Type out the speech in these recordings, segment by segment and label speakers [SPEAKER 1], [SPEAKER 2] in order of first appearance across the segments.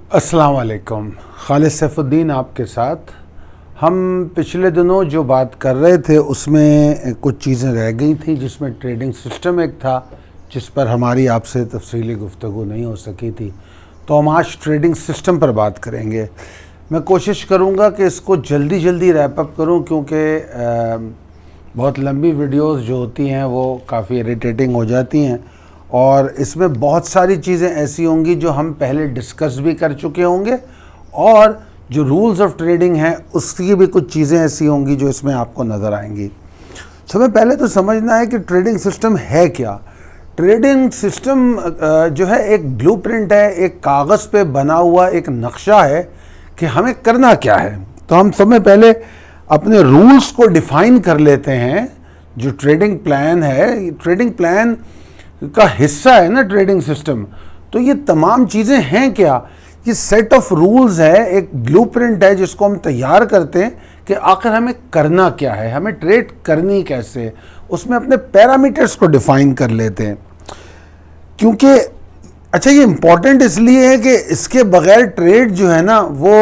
[SPEAKER 1] अस्सलाम वालेकुम। खालिद सैफुद्दीन आपके साथ। हम पिछले दिनों जो बात कर रहे थे उसमें कुछ चीज़ें रह गई थी, जिसमें ट्रेडिंग सिस्टम एक था जिस पर हमारी आपसे तफसीली गुफ्तगू नहीं हो सकी थी। तो हम आज ट्रेडिंग सिस्टम पर बात करेंगे। मैं कोशिश करूँगा कि इसको जल्दी जल्दी रैप अप करूँ, क्योंकि बहुत लंबी वीडियोस जो होती हैं वो काफ़ी इरिटेटिंग हो जाती हैं और इसमें बहुत सारी चीज़ें ऐसी होंगी जो हम पहले डिस्कस भी कर चुके होंगे, और जो रूल्स ऑफ ट्रेडिंग हैं उसकी भी कुछ चीज़ें ऐसी होंगी जो इसमें आपको नज़र आएंगी। सबसे पहले तो समझना है कि ट्रेडिंग सिस्टम है क्या। ट्रेडिंग सिस्टम जो है एक ब्लूप्रिंट है, एक कागज़ पे बना हुआ एक नक्शा है कि हमें करना क्या है। तो हम सबसे पहले अपने रूल्स को डिफ़ाइन कर लेते हैं। जो ट्रेडिंग प्लान है, ट्रेडिंग प्लान का हिस्सा है ना ट्रेडिंग सिस्टम। तो ये तमाम चीज़ें हैं क्या? ये सेट ऑफ रूल्स है, एक ब्लूप्रिंट है जिसको हम तैयार करते हैं कि आखिर हमें करना क्या है, हमें ट्रेड करनी कैसे। उसमें अपने पैरामीटर्स को डिफाइन कर लेते हैं, क्योंकि अच्छा ये इम्पॉर्टेंट इसलिए है कि इसके बगैर ट्रेड जो है ना वो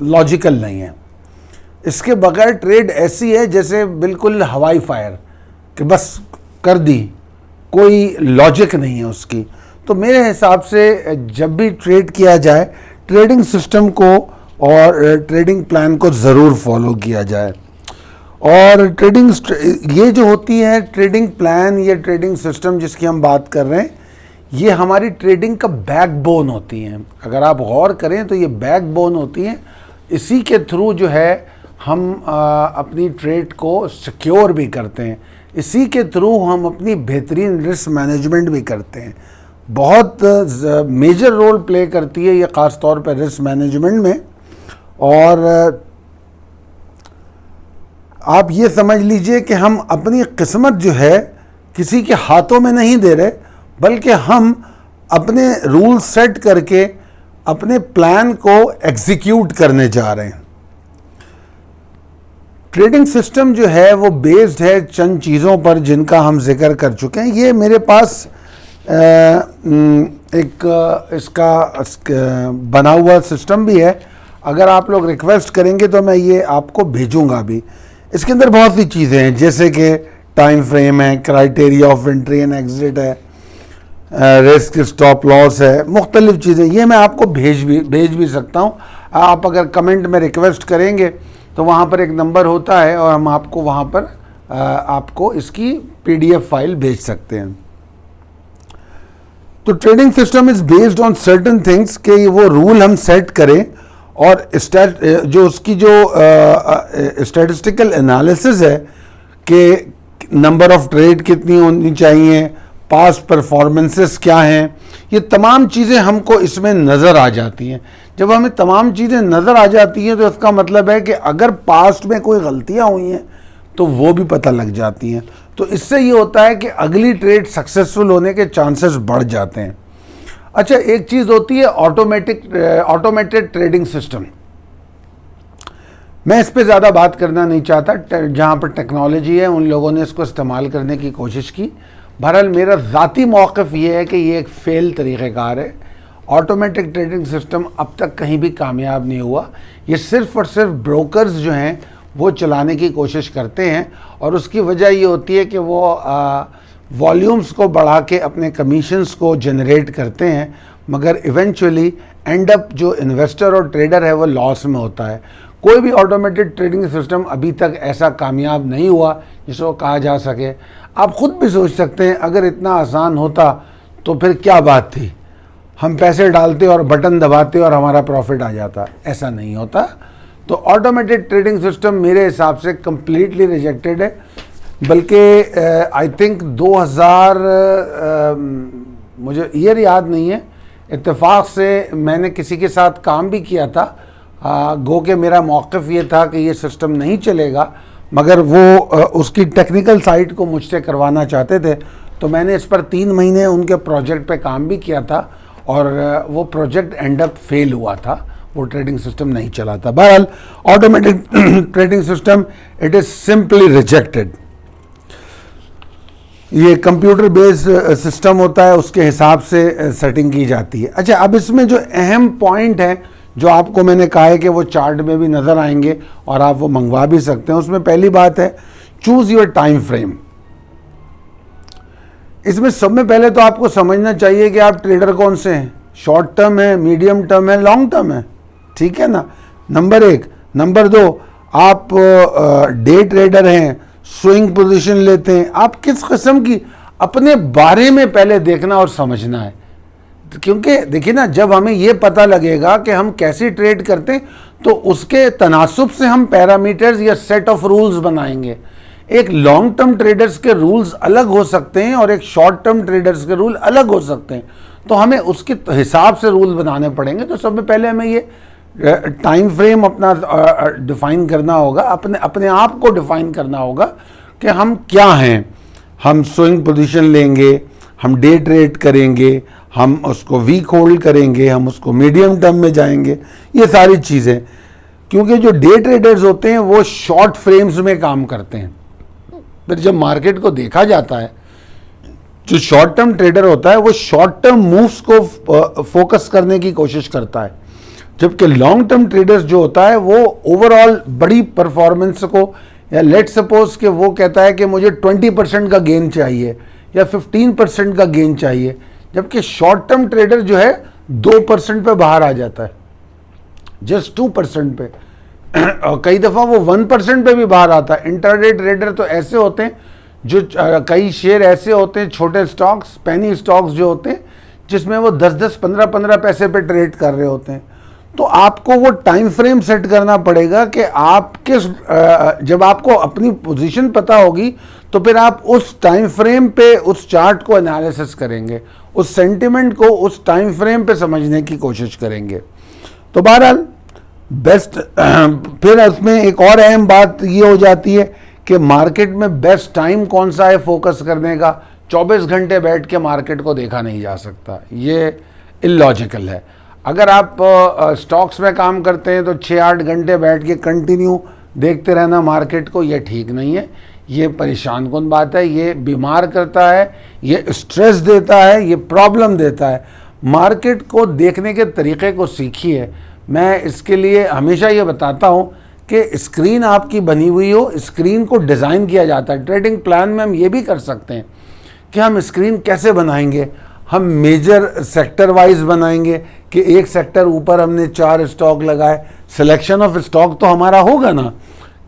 [SPEAKER 1] लॉजिकल नहीं है। इसके बगैर ट्रेड ऐसी है जैसे बिल्कुल हवाई फायर कि बस कर दी, कोई लॉजिक नहीं है उसकी। तो मेरे हिसाब से जब भी ट्रेड किया जाए ट्रेडिंग सिस्टम को और ट्रेडिंग प्लान को ज़रूर फॉलो किया जाए। और ट्रेडिंग ये जो होती है ट्रेडिंग प्लान या ट्रेडिंग सिस्टम जिसकी हम बात कर रहे हैं, ये हमारी ट्रेडिंग का बैकबोन होती हैं। अगर आप गौर करें तो ये बैकबोन होती हैं। इसी के थ्रू जो है हम अपनी ट्रेड को सिक्योर भी करते हैं, इसी के थ्रू हम अपनी बेहतरीन रिस्क मैनेजमेंट भी करते हैं। बहुत मेजर रोल प्ले करती है ये ख़ास तौर पर रिस्क मैनेजमेंट में। और आप ये समझ लीजिए कि हम अपनी किस्मत जो है किसी के हाथों में नहीं दे रहे, बल्कि हम अपने रूल सेट करके अपने प्लान को एग्जीक्यूट करने जा रहे हैं। ट्रेडिंग सिस्टम जो है वो बेस्ड है चंद चीज़ों पर जिनका हम जिक्र कर चुके हैं। ये मेरे पास एक इसका बना हुआ सिस्टम भी है। अगर आप लोग रिक्वेस्ट करेंगे तो मैं ये आपको भेजूंगा भी। इसके अंदर बहुत सी चीज़ें हैं, जैसे कि टाइम फ्रेम है, criteria of entry and exit है, रिस्क स्टॉप लॉस है, मुख्तलिफ चीज़ें। ये मैं आपको भेज भी सकता हूँ। आप अगर कमेंट में रिक्वेस्ट करेंगे तो वहाँ पर एक नंबर होता है और हम आपको वहाँ पर आपको इसकी PDF फाइल भेज सकते हैं। तो trading system is based on certain things कि वो रूल हम सेट करें, और जो उसकी जो स्टैटिस्टिकल एनालिसिस है कि नंबर ऑफ ट्रेड कितनी होनी चाहिए, पास्ट परफॉर्मेंसेस क्या हैं, ये तमाम चीज़ें हमको इसमें नज़र आ जाती हैं। जब हमें तमाम चीज़ें नज़र आ जाती हैं तो इसका मतलब है कि अगर पास्ट में कोई गलतियां हुई हैं तो वो भी पता लग जाती हैं। तो इससे ये होता है कि अगली ट्रेड सक्सेसफुल होने के चांसेस बढ़ जाते हैं। अच्छा, एक चीज़ होती है ऑटोमेटेड ट्रेडिंग सिस्टम। मैं इस पर ज़्यादा बात करना नहीं चाहता। जहाँ पर टेक्नोलॉजी है उन लोगों ने इसको इस्तेमाल करने की कोशिश की। बहरहाल मेरा ज़ाती मौक़िफ़ ये है कि ये एक फ़ेल तरीक़ेकार है। ऑटोमेटिक ट्रेडिंग सिस्टम अब तक कहीं भी कामयाब नहीं हुआ। ये सिर्फ़ और सिर्फ ब्रोकर्स जो हैं वो चलाने की कोशिश करते हैं, और उसकी वजह ये होती है कि वो वॉल्यूम्स को बढ़ा के अपने कमीशंस को जनरेट करते हैं, मगर इवेंचुअली एंड अप जो इन्वेस्टर और ट्रेडर है वो लॉस में होता है। कोई भी ऑटोमेटेड ट्रेडिंग सिस्टम अभी तक ऐसा कामयाब नहीं हुआ जिसको कहा जा सके। आप ख़ुद भी सोच सकते हैं, अगर इतना आसान होता तो फिर क्या बात थी, हम पैसे डालते और बटन दबाते और हमारा प्रॉफिट आ जाता। ऐसा नहीं होता। तो ऑटोमेटेड ट्रेडिंग सिस्टम मेरे हिसाब से कम्प्लीटली रिजेक्टेड है। बल्कि आई थिंक 2000 मुझे ईयर याद नहीं है, इत्तेफाक से मैंने किसी के साथ काम भी किया था। गो के मेरा मौक़िफ़ ये था कि ये सिस्टम नहीं चलेगा, मगर वो उसकी टेक्निकल साइड को मुझसे करवाना चाहते थे। तो मैंने इस पर 3 महीने उनके प्रोजेक्ट पे काम भी किया था, और वो प्रोजेक्ट एंड अप फेल हुआ था। वो ट्रेडिंग सिस्टम नहीं चला था। बहरहाल automatic trading system it is simply rejected. ये कंप्यूटर बेस्ड सिस्टम होता है, उसके हिसाब से सेटिंग की जाती है। अच्छा, अब इसमें जो अहम पॉइंट है जो आपको मैंने कहा है कि वो चार्ट में भी नज़र आएंगे और आप वो मंगवा भी सकते हैं, उसमें पहली बात है चूज़ योर टाइम फ्रेम। इसमें सब में पहले तो आपको समझना चाहिए कि आप ट्रेडर कौन से हैं, शॉर्ट टर्म है, मीडियम टर्म है, लॉन्ग टर्म है, ठीक है ना, नंबर एक। नंबर दो, आप डे ट्रेडर हैं, स्विंग पोजीशन लेते हैं, आप किस किस्म की, अपने बारे में पहले देखना और समझना है। क्योंकि देखिए ना, जब हमें ये पता लगेगा कि हम कैसे ट्रेड करते हैं तो उसके तनासुब से हम पैरामीटर्स या सेट ऑफ रूल्स बनाएंगे। एक लॉन्ग टर्म ट्रेडर्स के रूल्स अलग हो सकते हैं और एक शॉर्ट टर्म ट्रेडर्स के रूल अलग हो सकते हैं, तो हमें उसके हिसाब से रूल बनाने पड़ेंगे। तो सबसे पहले हमें ये टाइम फ्रेम अपना डिफाइन करना होगा, अपने आप को डिफाइन करना होगा कि हम क्या हैं। हम स्विंग पोजीशन लेंगे, हम डे ट्रेड करेंगे, हम उसको वीक होल्ड करेंगे, हम उसको मीडियम टर्म में जाएंगे, ये सारी चीज़ें। क्योंकि जो डे ट्रेडर्स होते हैं वो शॉर्ट फ्रेम्स में काम करते हैं। फिर जब मार्केट को देखा जाता है, जो शॉर्ट टर्म ट्रेडर होता है वो शॉर्ट टर्म मूव्स को फोकस करने की कोशिश करता है, जबकि लॉन्ग टर्म ट्रेडर्स जो होता है वो ओवरऑल बड़ी परफॉर्मेंस को, या लेट सपोज कि वो कहता है कि मुझे 20% का गेन चाहिए या 15% का गेन चाहिए, जबकि शॉर्ट टर्म ट्रेडर जो है 2% पे बाहर आ जाता है, जस्ट 2% पे, और कई दफ़ा वो 1% पे भी बाहर आता है। इंटरडे ट्रेडर तो ऐसे होते हैं जो कई शेयर ऐसे होते हैं, छोटे स्टॉक्स, पेनी स्टॉक्स जो होते हैं, जिसमें वो 10-10, 15-15 पैसे पे ट्रेड कर रहे होते हैं। तो आपको वो टाइम फ्रेम सेट करना पड़ेगा कि आप किस, जब आपको अपनी पोजीशन पता होगी तो फिर आप उस टाइम फ्रेम पे उस चार्ट को एनालिसिस करेंगे, उस सेंटिमेंट को उस टाइम फ्रेम पे समझने की कोशिश करेंगे। तो बहरहाल बेस्ट, फिर उसमें एक और अहम बात ये हो जाती है कि मार्केट में बेस्ट टाइम कौन सा है फोकस करने का। 24 घंटे बैठ के मार्केट को देखा नहीं जा सकता, ये इलॉजिकल है। अगर आप स्टॉक्स में काम करते हैं तो 6-8 घंटे बैठ के कंटिन्यू देखते रहना मार्केट को, ये ठीक नहीं है, ये परेशान कौन बात है, ये बीमार करता है, ये स्ट्रेस देता है, ये प्रॉब्लम देता है। मार्केट को देखने के तरीक़े को सीखिए। मैं इसके लिए हमेशा ये बताता हूँ कि स्क्रीन आपकी बनी हुई हो, स्क्रीन को डिज़ाइन किया जाता है। ट्रेडिंग प्लान में हम ये भी कर सकते हैं कि हम स्क्रीन कैसे बनाएंगे, हम मेजर सेक्टर वाइज बनाएंगे कि एक सेक्टर ऊपर हमने 4 स्टॉक लगाए। सिलेक्शन ऑफ स्टॉक तो हमारा होगा ना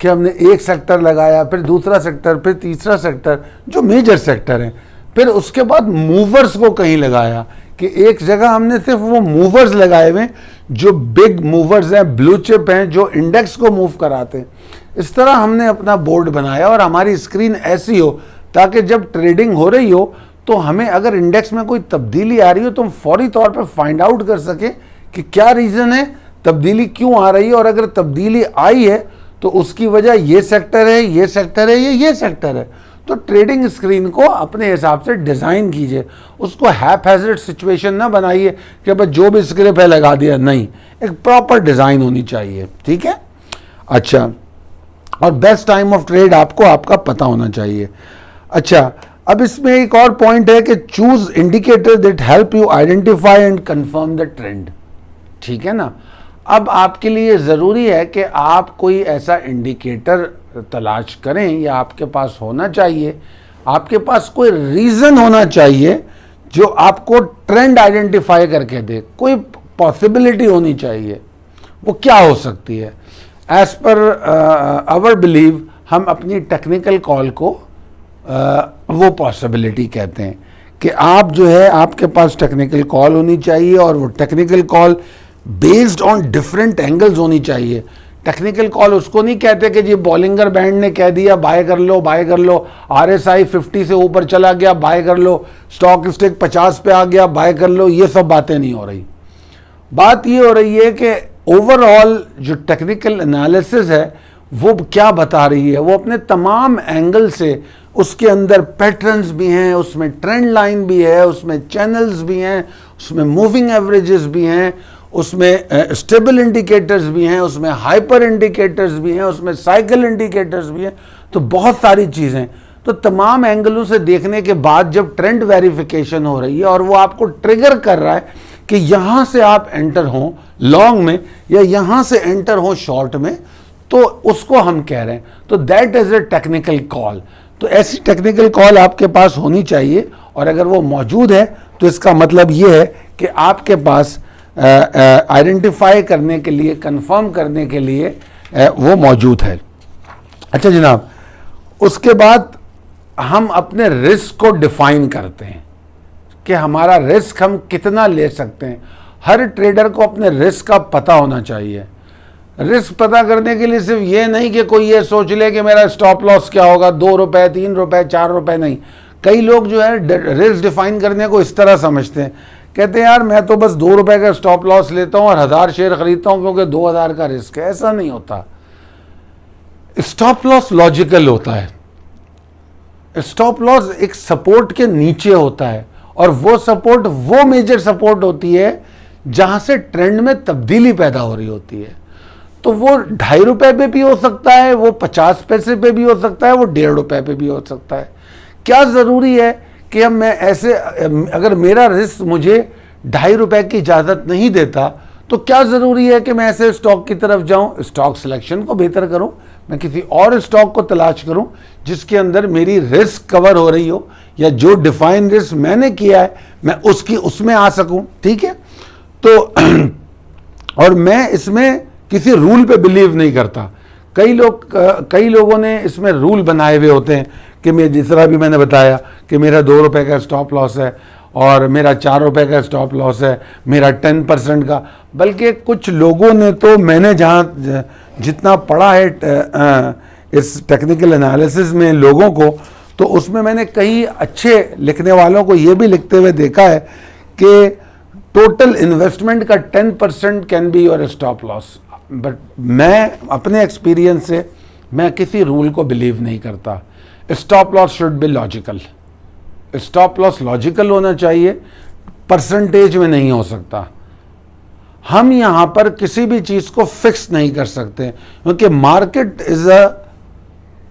[SPEAKER 1] कि हमने एक सेक्टर लगाया, फिर दूसरा सेक्टर, फिर तीसरा सेक्टर जो मेजर सेक्टर हैं, फिर उसके बाद मूवर्स को कहीं लगाया कि एक जगह हमने सिर्फ वो मूवर्स लगाए हुए जो बिग मूवर्स हैं, ब्लू चिप हैं, जो इंडेक्स को मूव कराते हैं। इस तरह हमने अपना बोर्ड बनाया और हमारी स्क्रीन ऐसी हो ताकि जब ट्रेडिंग हो रही हो तो हमें अगर इंडेक्स में कोई तब्दीली आ रही हो तो हम फौरी तौर पर फाइंड आउट कर सके कि क्या रीज़न है, तब्दीली क्यों आ रही है, और अगर तब्दीली आई है तो उसकी वजह ये सेक्टर है, ये सेक्टर है, ये सेक्टर है। तो ट्रेडिंग स्क्रीन को अपने हिसाब से डिज़ाइन कीजिए, उसको हैपहैज़र्ड सिचुएशन ना बनाइए कि बस जो भी स्क्रिप्ट है लगा दिया, नहीं, एक प्रॉपर डिज़ाइन होनी चाहिए, ठीक है। अच्छा, और बेस्ट टाइम ऑफ ट्रेड आपको आपका पता होना चाहिए। अच्छा, अब इसमें एक और पॉइंट है कि choose indicator that help you identify and confirm the trend, ठीक है ना। अब आपके लिए ज़रूरी है कि आप कोई ऐसा इंडिकेटर तलाश करें, या आपके पास होना चाहिए, आपके पास कोई रीज़न होना चाहिए जो आपको ट्रेंड आइडेंटिफाई करके दे, कोई पॉसिबिलिटी होनी चाहिए। वो क्या हो सकती है? एज पर आवर बिलीव हम अपनी टेक्निकल कॉल को वो पॉसिबिलिटी कहते हैं कि आप जो है, आपके पास टेक्निकल कॉल होनी चाहिए, और वो technical call based on different angles होनी चाहिए। टेक्निकल कॉल उसको नहीं कहते कि जी बॉलिंगर बैंड ने कह दिया बाय कर लो, बाय कर लो, RSI 50 से ऊपर चला गया बाय कर लो, स्टॉक स्टिक 50 पे आ गया बाय कर लो, ये सब बातें नहीं हो रही। बात ये हो रही है कि ओवरऑल जो टेक्निकल एनालिसिस है वो क्या बता रही है, वो अपने तमाम एंगल से, उसके अंदर पैटर्न्स भी हैं, उसमें ट्रेंड लाइन भी है, उसमें चैनल्स भी हैं, उसमें मूविंग एवरेजेस भी हैं, उसमें स्टेबल इंडिकेटर्स भी हैं, उसमें हाइपर इंडिकेटर्स भी हैं, उसमें साइकिल इंडिकेटर्स भी हैं। तो बहुत सारी चीज़ें, तो तमाम एंगलों से देखने के बाद जब ट्रेंड वेरिफिकेशन हो रही है और वो आपको ट्रिगर कर रहा है कि यहां से आप एंटर हो लॉन्ग में या यहां से एंटर हो शॉर्ट में, तो उसको हम कह रहे हैं। तो that is a technical call. तो ऐसी टेक्निकल कॉल आपके पास होनी चाहिए, और अगर वो मौजूद है तो इसका मतलब ये है कि आपके पास आइडेंटिफाई करने के लिए, कंफर्म करने के लिए वो मौजूद है। अच्छा जनाब, उसके बाद हम अपने रिस्क को डिफाइन करते हैं कि हमारा रिस्क हम कितना ले सकते हैं। हर ट्रेडर को अपने रिस्क का पता होना चाहिए। रिस्क पता करने के लिए सिर्फ ये नहीं कि कोई ये सोच ले कि मेरा स्टॉप लॉस क्या होगा, 2 रुपए, 3 रुपए, 4 रुपए, नहीं। कई लोग जो है रिस्क डिफाइन करने को इस तरह समझते हैं, कहते हैं यार मैं तो बस 2 रुपए का स्टॉप लॉस लेता हूं और 1000 शेयर खरीदता हूं क्योंकि 2000 का रिस्क है। ऐसा नहीं होता। स्टॉप लॉस लॉजिकल होता है। स्टॉप लॉस एक सपोर्ट के नीचे होता है, और वो सपोर्ट वो मेजर सपोर्ट होती है जहां से ट्रेंड में तब्दीली पैदा हो रही होती है। तो वो 2.5 रुपए पे भी हो सकता है, वो 50 पैसे पे भी हो सकता है, वो 1.5 रुपए पे भी हो सकता है। क्या जरूरी है कि अब मैं ऐसे, अगर मेरा रिस्क मुझे 2.5 रुपए की इजाजत नहीं देता तो क्या जरूरी है कि मैं ऐसे स्टॉक की तरफ जाऊं? स्टॉक सिलेक्शन को बेहतर करूं, मैं किसी और स्टॉक को तलाश करूं जिसके अंदर मेरी रिस्क कवर हो रही हो, या जो डिफाइन रिस्क मैंने किया है मैं उसमें आ सकूं। ठीक है। तो और मैं इसमें किसी रूल पे बिलीव नहीं करता। कई लोगों ने इसमें रूल बनाए हुए होते हैं कि मैं, जिस तरह भी मैंने बताया कि मेरा 2 रुपए का स्टॉप लॉस है और मेरा 4 रुपए का स्टॉप लॉस है, मेरा 10% का। बल्कि कुछ लोगों ने तो, मैंने जहाँ जितना पढ़ा है इस टेक्निकल एनालिसिस में लोगों को, तो उसमें मैंने कई अच्छे लिखने वालों को ये भी लिखते हुए देखा है कि टोटल इन्वेस्टमेंट का 10% can be your stop loss. But मैं अपने एक्सपीरियंस से मैं किसी रूल को बिलीव नहीं करता। Stop loss should be logical. Stop loss logical होना चाहिए, परसेंटेज में नहीं हो सकता। हम यहां पर किसी भी चीज को फिक्स नहीं कर सकते, क्योंकि market is a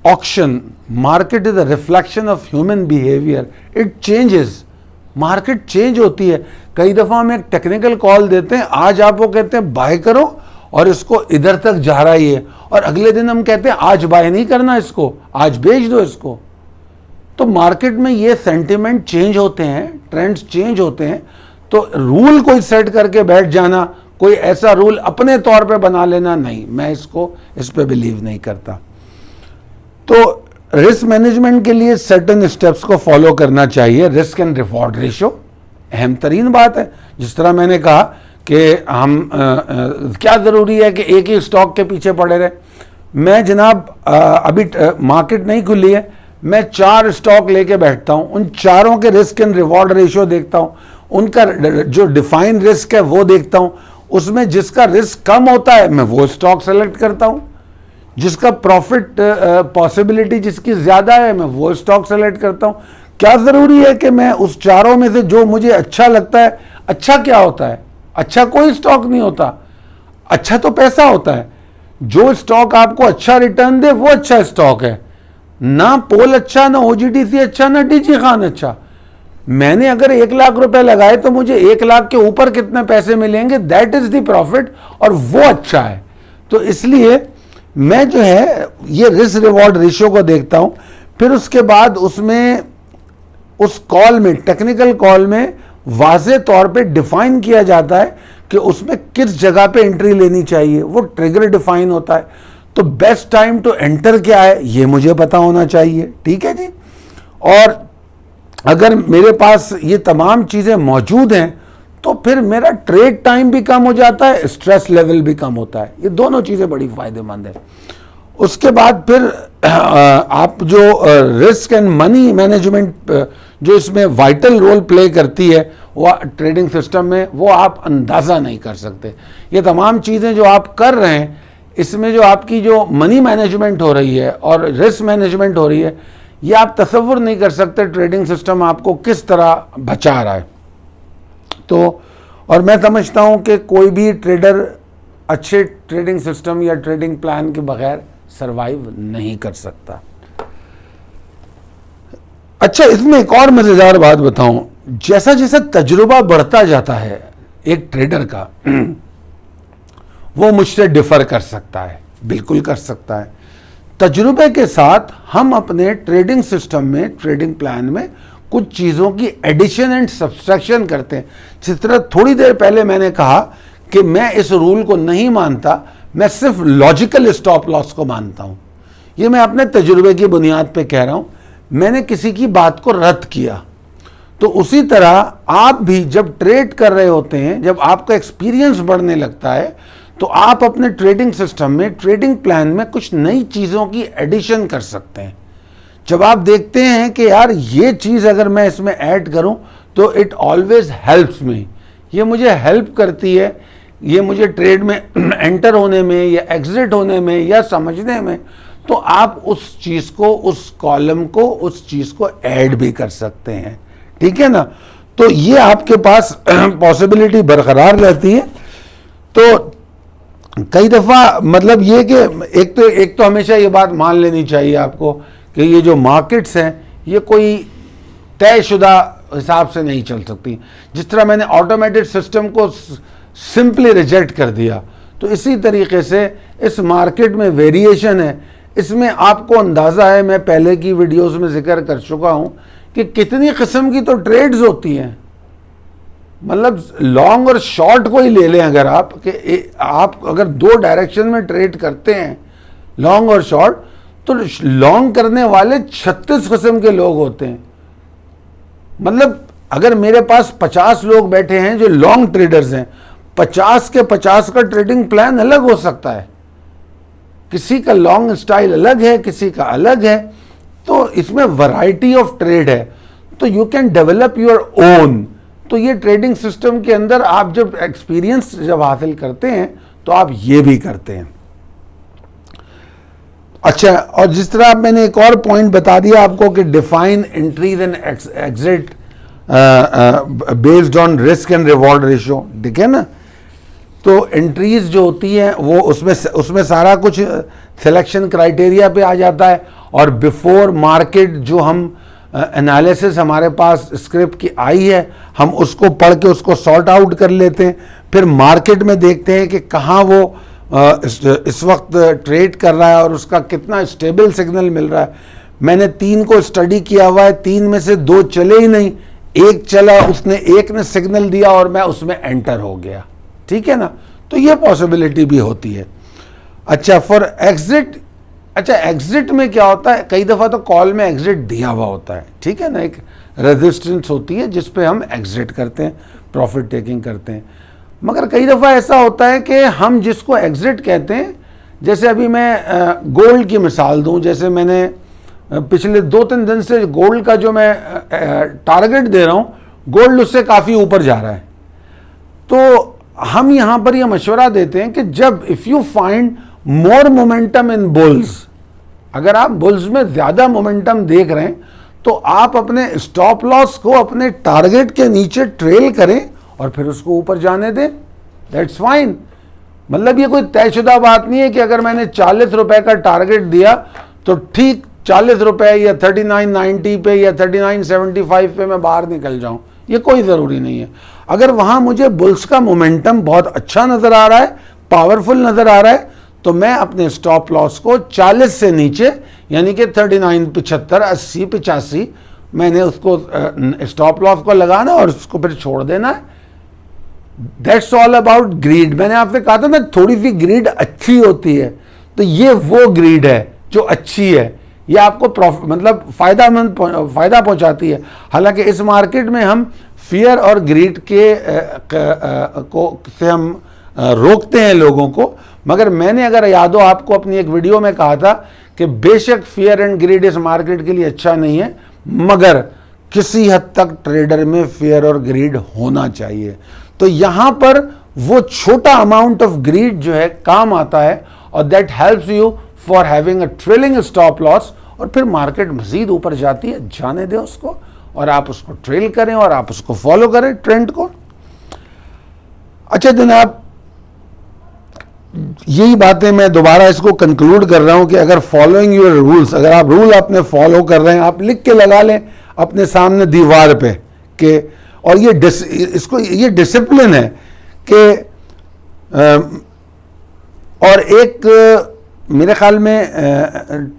[SPEAKER 1] auction, market is a reflection of human behaviour, it changes. Market change होती है। कई दफा हम एक टेक्निकल कॉल देते हैं, आज आप वो कहते हैं बाय करो और इसको इधर तक जा रहा ही है, और अगले दिन हम कहते हैं आज बाय नहीं करना इसको, आज बेच दो इसको। तो मार्केट में ये सेंटिमेंट चेंज होते हैं, ट्रेंड्स चेंज होते हैं। तो रूल कोई सेट करके बैठ जाना, कोई ऐसा रूल अपने तौर पे बना लेना, नहीं, मैं इस पे बिलीव नहीं करता। तो रिस्क मैनेजमेंट के लिए सर्टेन स्टेप्स को फॉलो करना चाहिए। रिस्क एंड रिवॉर्ड रेशो अहम तरीन बात है। जिस तरह मैंने कहा कि हम क्या ज़रूरी है कि एक ही स्टॉक के पीछे पड़े रहे। मैं जनाब अभी मार्केट नहीं खुली है, मैं 4 स्टॉक लेके बैठता हूं, उन चारों के रिस्क एंड रिवॉर्ड रेशियो देखता हूं, उनका जो डिफाइंड रिस्क है वो देखता हूं, उसमें जिसका रिस्क कम होता है मैं वो स्टॉक सेलेक्ट करता हूं, जिसका प्रॉफिट पॉसिबिलिटी जिसकी ज़्यादा है मैं वो स्टॉक सेलेक्ट करता हूं। क्या ज़रूरी है कि मैं उस चारों में से जो मुझे अच्छा लगता है, अच्छा क्या होता है? अच्छा कोई स्टॉक नहीं होता, अच्छा तो पैसा होता है। जो स्टॉक आपको अच्छा रिटर्न दे वो अच्छा स्टॉक है। ना पोल अच्छा, ना ओजीडीसी अच्छा, ना डीजी खान अच्छा। मैंने अगर 1 लाख रुपए लगाए तो मुझे 1 लाख के ऊपर कितने पैसे मिलेंगे, दैट इज द प्रॉफिट, और वो अच्छा है। तो इसलिए मैं जो है ये रिस्क रिवॉर्ड रेशियो को देखता हूं। फिर उसके बाद उसमें, उस कॉल में, टेक्निकल कॉल में वाज़े तौर पे डिफाइन किया जाता है कि उसमें किस जगह पे एंट्री लेनी चाहिए, वो ट्रिगर डिफाइन होता है। तो बेस्ट टाइम टू एंटर क्या है ये मुझे पता होना चाहिए। ठीक है जी। और अगर मेरे पास ये तमाम चीज़ें मौजूद हैं तो फिर मेरा ट्रेड टाइम भी कम हो जाता है, स्ट्रेस लेवल भी कम होता है। ये दोनों चीज़ें बड़ी फ़ायदेमंद है। उसके बाद फिर आप जो रिस्क एंड मनी मैनेजमेंट जो इसमें वाइटल रोल प्ले करती है वो ट्रेडिंग सिस्टम में, वो आप अंदाज़ा नहीं कर सकते। ये तमाम चीज़ें जो आप कर रहे हैं, इसमें जो आपकी जो मनी मैनेजमेंट हो रही है और रिस्क मैनेजमेंट हो रही है, ये आप तसव्वुर नहीं कर सकते ट्रेडिंग सिस्टम आपको किस तरह बचा रहा है। तो और मैं समझता हूँ कि कोई भी ट्रेडर अच्छे ट्रेडिंग सिस्टम या ट्रेडिंग प्लान के बगैर सरवाइव नहीं कर सकता। अच्छा, इसमें एक और मजेदार बात बताऊं, जैसा जैसा तजुर्बा बढ़ता जाता है एक ट्रेडर का, वो मुझसे डिफर कर सकता है, बिल्कुल कर सकता है। तजुर्बे के साथ हम अपने ट्रेडिंग सिस्टम में, ट्रेडिंग प्लान में कुछ चीज़ों की एडिशन एंड सब्सट्रैक्शन करते हैं। जिस तरह थोड़ी देर पहले मैंने कहा कि मैं इस रूल को नहीं मानता, मैं सिर्फ लॉजिकल स्टॉप लॉस को मानता हूं। ये मैं अपने तजुर्बे की बुनियाद पे कह रहा हूं, मैंने किसी की बात को रद्द किया। तो उसी तरह आप भी जब ट्रेड कर रहे होते हैं, जब आपका एक्सपीरियंस बढ़ने लगता है, तो आप अपने ट्रेडिंग सिस्टम में, ट्रेडिंग प्लान में कुछ नई चीज़ों की एडिशन कर सकते हैं। जब आप देखते हैं कि यार ये चीज़ अगर मैं इसमें ऐड करूं तो इट ऑलवेज हेल्प्स मी, ये मुझे हेल्प करती है, ये मुझे ट्रेड में एंटर होने में या एग्जिट होने में या समझने में, तो आप उस चीज़ को, उस कॉलम को, उस चीज़ को ऐड भी कर सकते हैं। ठीक है ना? तो ये आपके पास पॉसिबिलिटी बरकरार रहती है। तो कई दफ़ा मतलब ये कि एक तो हमेशा ये बात मान लेनी चाहिए आपको कि ये जो मार्केट्स हैं ये कोई तयशुदा हिसाब से नहीं चल सकती। जिस तरह मैंने ऑटोमेटेड सिस्टम को सिंपली रिजेक्ट कर दिया, तो इसी तरीके से इस मार्केट में वेरिएशन है। इसमें आपको अंदाज़ा है, मैं पहले की वीडियोस में जिक्र कर चुका हूं कि कितनी किस्म की तो ट्रेड्स होती हैं। मतलब लॉन्ग और शॉर्ट को ही ले लें अगर आप, कि आप अगर दो डायरेक्शन में ट्रेड करते हैं, लॉन्ग और शॉर्ट, तो लॉन्ग करने वाले 36 किस्म के लोग होते हैं। मतलब अगर मेरे पास 50 लोग बैठे हैं जो लॉन्ग ट्रेडर्स हैं, 50 के 50 का ट्रेडिंग प्लान अलग हो सकता है। किसी का लॉन्ग स्टाइल अलग है, किसी का अलग है। तो इसमें वैरायटी ऑफ ट्रेड है, तो you can develop your own. तो ये ट्रेडिंग सिस्टम के अंदर आप जब एक्सपीरियंस जब हासिल करते हैं तो आप ये भी करते हैं। अच्छा, और जिस तरह मैंने एक और पॉइंट बता दिया आपको कि define entries and exit based on risk and reward ratio, ठीक है ना? तो एंट्रीज जो होती हैं वो उसमें सारा कुछ सिलेक्शन क्राइटेरिया पे आ जाता है, और बिफोर मार्केट जो हम एनालिसिस हमारे पास स्क्रिप्ट की आई है, हम उसको पढ़ के उसको सॉर्ट आउट कर लेते हैं। फिर मार्केट में देखते हैं कि कहाँ वो इस वक्त ट्रेड कर रहा है और उसका कितना स्टेबल सिग्नल मिल रहा है। मैंने 3 को स्टडी किया हुआ है, 3 में से 2 चले ही नहीं, एक चला, उसने एक ने सिग्नल दिया और मैं उसमें एंटर हो गया। ठीक है ना? तो ये पॉसिबिलिटी भी होती है। अच्छा, फॉर एग्जिट, अच्छा एग्जिट में क्या होता है, कई दफ़ा तो कॉल में एग्जिट दिया हुआ होता है। ठीक है ना? एक रेजिस्टेंस होती है जिस पे हम एग्जिट करते हैं, प्रॉफिट टेकिंग करते हैं। मगर कई दफ़ा ऐसा होता है कि हम जिसको एग्जिट कहते हैं, जैसे अभी मैं गोल्ड की मिसाल दूं, जैसे मैंने पिछले 2-3 दिन से गोल्ड का जो मैं टारगेट दे रहा हूं, गोल्ड उससे काफ़ी ऊपर जा रहा है। तो हम यहाँ पर यह मशवरा देते हैं कि जब if you find more momentum in bulls, अगर आप बुल्स में ज़्यादा मोमेंटम देख रहे हैं, तो आप अपने स्टॉप लॉस को अपने टारगेट के नीचे ट्रेल करें और फिर उसको ऊपर जाने दें। That's fine. मतलब ये कोई तयशुदा बात नहीं है कि अगर मैंने 40 रुपए का टारगेट दिया तो ठीक 40 रुपए या 39.90 पे या 39.75 पे मैं बाहर निकल जाऊं, ये कोई ज़रूरी नहीं है। अगर वहां मुझे बुल्स का मोमेंटम बहुत अच्छा नज़र आ रहा है, पावरफुल नज़र आ रहा है, तो मैं अपने स्टॉप लॉस को 40 से नीचे, यानी कि 39, 75, 80, 85, मैंने उसको स्टॉप लॉस को लगाना और उसको फिर छोड़ देना है। That's all about grid. मैंने आपसे कहा था ना, थोड़ी सी ग्रीड अच्छी होती है, तो ये वो ग्रीड है जो अच्छी है, ये आपको मतलब फ़ायदा पहुंचाती है। हालांकि इस मार्केट में हम फियर और ग्रीड से हम रोकते हैं लोगों को, मगर मैंने अगर याद हो आपको अपनी एक वीडियो में कहा था कि बेशक फियर एंड ग्रीड इस मार्केट के लिए अच्छा नहीं है, मगर किसी हद तक ट्रेडर में फियर और ग्रीड होना चाहिए। तो यहां पर वो छोटा अमाउंट ऑफ ग्रीड जो है काम आता है, और that helps you for having a trailing stop loss. और फिर मार्केट मजीद ऊपर जाती है, जाने दें उसको, और आप उसको ट्रेल करें और आप उसको फॉलो करें ट्रेंड को। अच्छा जनाब, यही बातें मैं दोबारा इसको कंक्लूड कर रहा हूं कि अगर फॉलोइंग योर रूल्स, अगर आप रूल अपने फॉलो कर रहे हैं, आप लिख के लगा लें अपने सामने दीवार पे कि, और ये डिसिप्लिन है कि और एक मेरे ख्याल में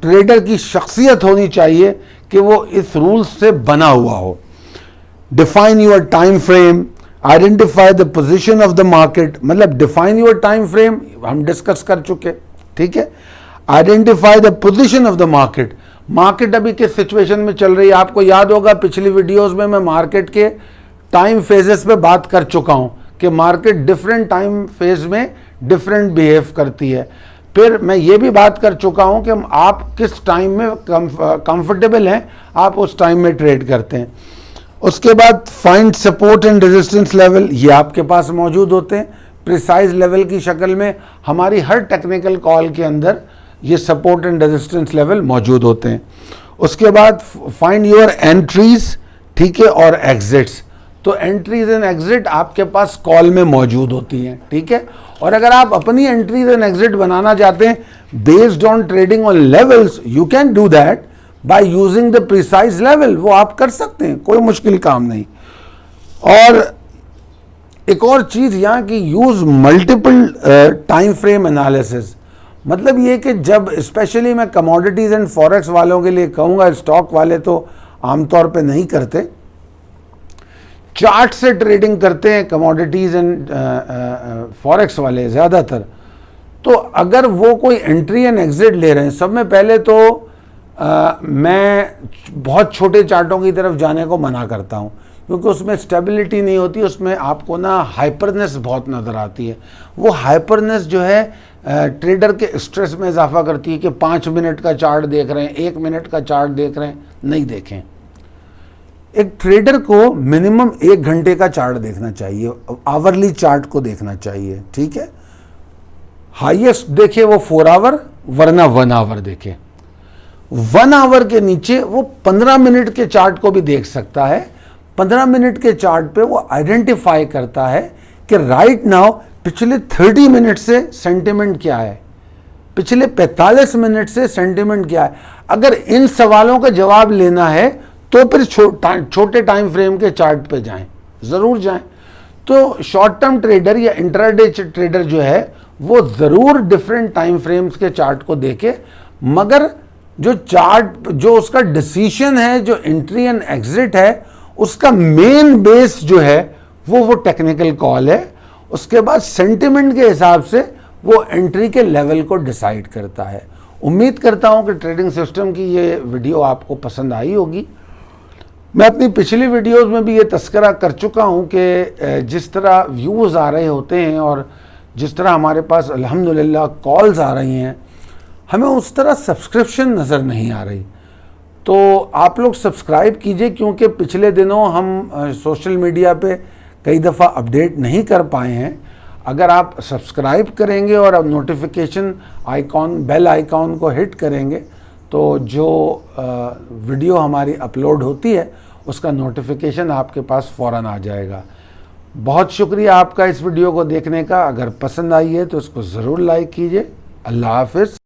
[SPEAKER 1] ट्रेडर की शख्सियत होनी चाहिए कि वो इस रूल्स से बना हुआ हो। Define your time frame, identify the position of the market, मतलब डिफाइन योर टाइम फ्रेम हम डिस्कस कर चुके, ठीक है। Identify the position of the market, market अभी किस सिचुएशन में चल रही है। आपको याद होगा पिछली वीडियोस में मैं मार्केट के टाइम फेजेस पे बात कर चुका हूं कि मार्केट डिफरेंट टाइम फेज में डिफरेंट बिहेव करती है। फिर मैं ये भी बात कर चुका हूं कि आप किस टाइम में कंफर्टेबल हैं, आप उस टाइम में ट्रेड करते हैं। उसके बाद find support and resistance level, ये आपके पास मौजूद होते हैं प्रिसाइज लेवल की शक्ल में। हमारी हर टेक्निकल कॉल के अंदर ये सपोर्ट एंड रेजिस्टेंस लेवल मौजूद होते हैं। उसके बाद फाइंड योर एंट्रीज, ठीक है, और एग्जिट्स। तो एंट्रीज एंड एग्जिट आपके पास कॉल में मौजूद होती हैं, ठीक है। और अगर आप अपनी एंट्रीज एंड एग्जिट बनाना चाहते हैं based on trading on levels, you can do that by using the precise level, वो आप कर सकते हैं, कोई मुश्किल काम नहीं। और एक और चीज यहां की, use multiple time frame analysis. मतलब ये कि जब स्पेशली मैं कमोडिटीज एंड फॉरेक्स वालों के लिए कहूंगा, स्टॉक वाले तो आमतौर पे नहीं करते, चार्ट से ट्रेडिंग करते हैं कमोडिटीज एंड फॉरेक्स वाले ज़्यादातर। तो अगर वो कोई एंट्री एंड एग्जिट ले रहे हैं, सब में पहले तो मैं बहुत छोटे चार्टों की तरफ जाने को मना करता हूं, क्योंकि उसमें स्टेबिलिटी नहीं होती, उसमें आपको ना हाइपरनेस बहुत नज़र आती है। वो हाइपरनेस जो है ट्रेडर के स्ट्रेस में इजाफा करती है कि 5 मिनट का चार्ट देख रहे हैं, 1 मिनट का चार्ट देख रहे हैं, नहीं देखें। एक ट्रेडर को मिनिमम 1 घंटे का चार्ट देखना चाहिए, आवरली चार्ट को देखना चाहिए, ठीक है। हाईएस्ट देखे वो 4 आवर, वरना 1 आवर देखे। 1 आवर के नीचे वो 15 मिनट के चार्ट को भी देख सकता है। 15 मिनट के चार्ट पे वो आइडेंटिफाई करता है कि राइट नाउ पिछले 30 मिनट से सेंटिमेंट क्या है, पिछले 45 मिनट से सेंटिमेंट क्या है। अगर इन सवालों का जवाब लेना है तो फिर छोटे टाइम फ्रेम के चार्ट पे जाएं, ज़रूर जाएं। तो शॉर्ट टर्म ट्रेडर या इंट्राडे ट्रेडर जो है वो ज़रूर डिफरेंट टाइम फ्रेम्स के चार्ट को देखे, मगर जो चार्ट, जो उसका डिसीजन है, जो एंट्री एंड एग्जिट है, उसका मेन बेस जो है वो टेक्निकल कॉल है। उसके बाद सेंटिमेंट के हिसाब से वो एंट्री के लेवल को डिसाइड करता है। उम्मीद करता हूं कि ट्रेडिंग सिस्टम की ये वीडियो आपको पसंद आई होगी। मैं अपनी पिछली वीडियोस में भी ये तस्करा कर चुका हूं कि जिस तरह व्यूज़ आ रहे होते हैं और जिस तरह हमारे पास अल्हम्दुलिल्लाह कॉल्स आ रही हैं, हमें उस तरह सब्सक्रिप्शन नज़र नहीं आ रही। तो आप लोग सब्सक्राइब कीजिए, क्योंकि पिछले दिनों हम सोशल मीडिया पे कई दफ़ा अपडेट नहीं कर पाए हैं। अगर आप सब्सक्राइब करेंगे और अब नोटिफिकेशन आइकॉन, बेल आइकॉन को हिट करेंगे, तो जो वीडियो हमारी अपलोड होती है उसका नोटिफिकेशन आपके पास फ़ौरन आ जाएगा। बहुत शुक्रिया आपका इस वीडियो को देखने का। अगर पसंद आई है तो इसको ज़रूर लाइक कीजिए। अल्लाह हाफ़िज़।